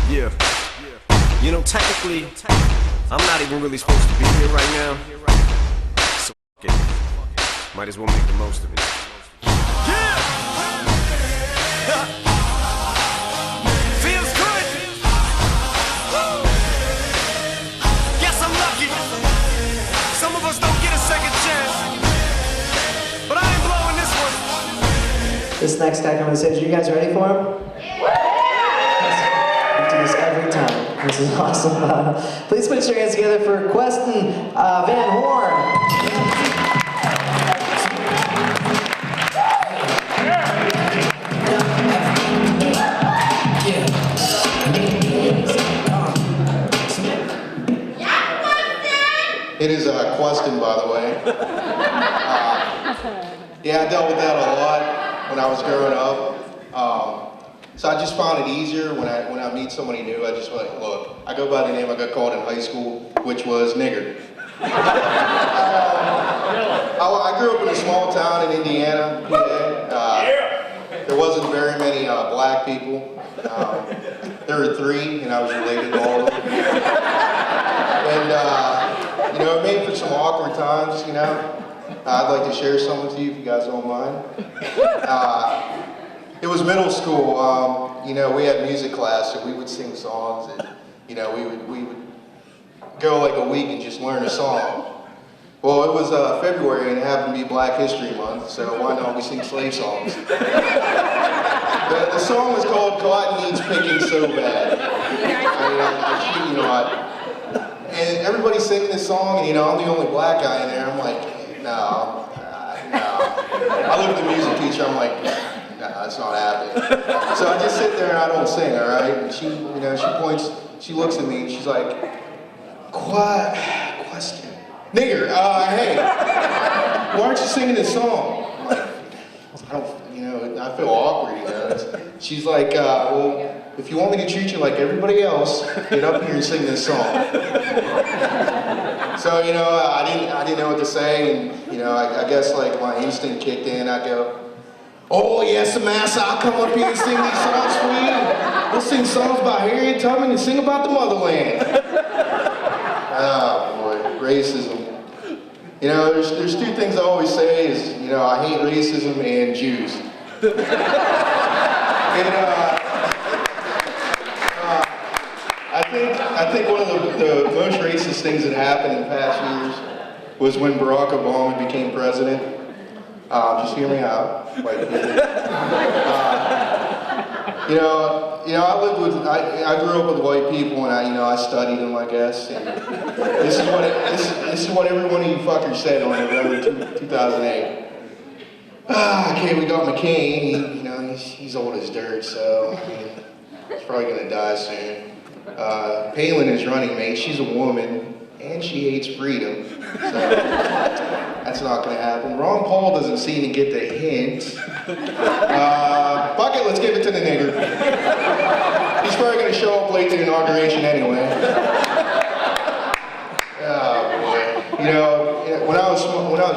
Yeah. You know, technically, I'm not even really supposed to be here right now. So f*** it. Might as well make the most of it. Yeah! Feels good! Woo! Guess I'm lucky. Some of us don't get a second chance. But I ain't blowing this one. This next act I'm going to say, are you guys ready for him? This every time. This is awesome. Please put your hands together for Queston Van Horne. It is Queston, by the way. Yeah, I dealt with that a lot when I was growing up. So I just found it easier when I meet somebody new. I just like, look, I go by the name I got called in high school, which was nigger. I grew up in a small town in Indiana, PA. There wasn't very many black people. There were 3, and I was related to all of them. And you know, it made for some awkward times. You know, I'd like to share some with you if you guys don't mind. It was middle school. You know, we had music class, so we would sing songs, and you know, we would go like a week and just learn a song. Well, it was February, and it happened to be Black History Month, so why not we sing slave songs? The song was called "Cotton Needs Picking So Bad." You know, and everybody's singing this song, and you know, I'm the only black guy in there. I'm like, no. I look at the music teacher. I'm like, nah, it's not happening. So I just sit there and I don't sing, all right? And she, you know, she points, she looks at me and she's like, Queston. Nigger, hey, why aren't you singing this song? I'm like, I don't, you know, I feel awkward, you know. She's like, well, if you want me to treat you like everybody else, get up here and sing this song. So, you know, I didn't know what to say, and, you know, I guess like my instinct kicked in. I go, oh yes, massa, I'll come up here and sing these songs for you. We'll sing songs by Harriet Tubman and sing about the motherland. Oh boy, racism. You know, there's 2 things I always say is, you know, I hate racism and Jews. And I think one of the most racist things that happened in past years was when Barack Obama became president. Just hear me out. You know, I grew up with white people, and I studied them, I guess. And this is what every one of you fuckers said on November 2008. Okay, we got McCain. You know, he's old as dirt, so I mean, he's probably gonna die soon. Palin is running mate. She's a woman, and she hates freedom. So that's not going to happen. Ron Paul doesn't seem to get the hint. Fuck it, let's give it to the nigger. He's probably going to show up late to the inauguration anyway. Oh boy. You know, when I was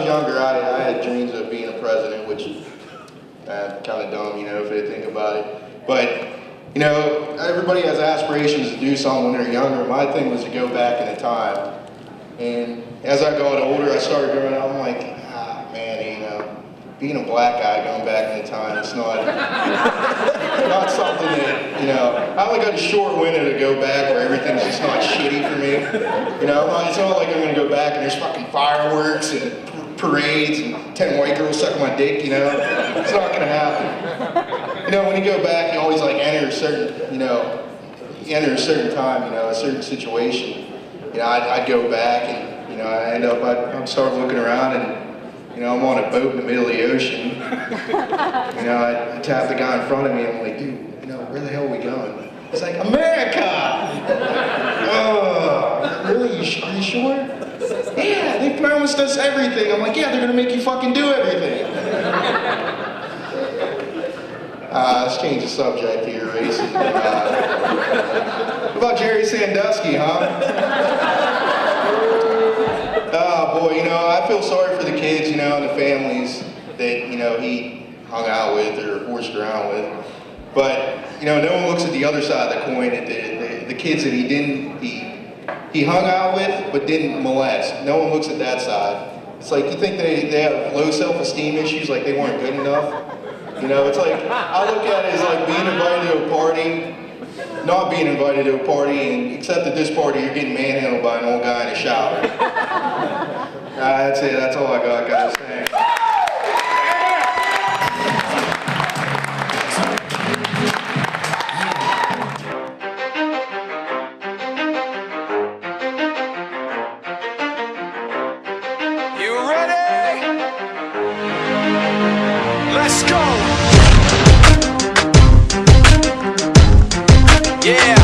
younger, I had dreams of being a president, which kind of dumb, you know, if you think about it. But you know, everybody has aspirations to do something when they're younger. My thing was to go back in time. And as I got older, I started growing up, I'm like, man, you know, being a black guy going back in time, it's not something that, you know, I only got a short window to go back where everything's just not shitty for me. You know, it's not like I'm going to go back and there's fucking fireworks and parades and 10 white girls sucking my dick, you know. It's not going to happen. You know, when you go back, you always like enter a certain time, you know, a certain situation. You know, I'd go back and, you know, I'd start looking around and, you know, I'm on a boat in the middle of the ocean. You know, I'd tap the guy in front of me and I'm like, dude, you know, where the hell are we going? He's like, America! Oh, really? Are you sure? Yeah, they promised us everything. I'm like, yeah, they're gonna make you fucking do everything. Let's change the subject here, racism. What about Jerry Sandusky, huh? Oh boy, you know, I feel sorry for the kids, you know, and the families that, you know, he hung out with or horsed around with. But, you know, no one looks at the other side of the coin that the kids that he hung out with, but didn't molest. No one looks at that side. It's like, you think they have low self-esteem issues, like they weren't good enough? You know, it's like, I look at it as like being invited to a party, not being invited to a party, and except at this party, you're getting manhandled by an old guy in a shower. That's it, that's all I got, guys. Thanks. You ready? Let's go. Yeah.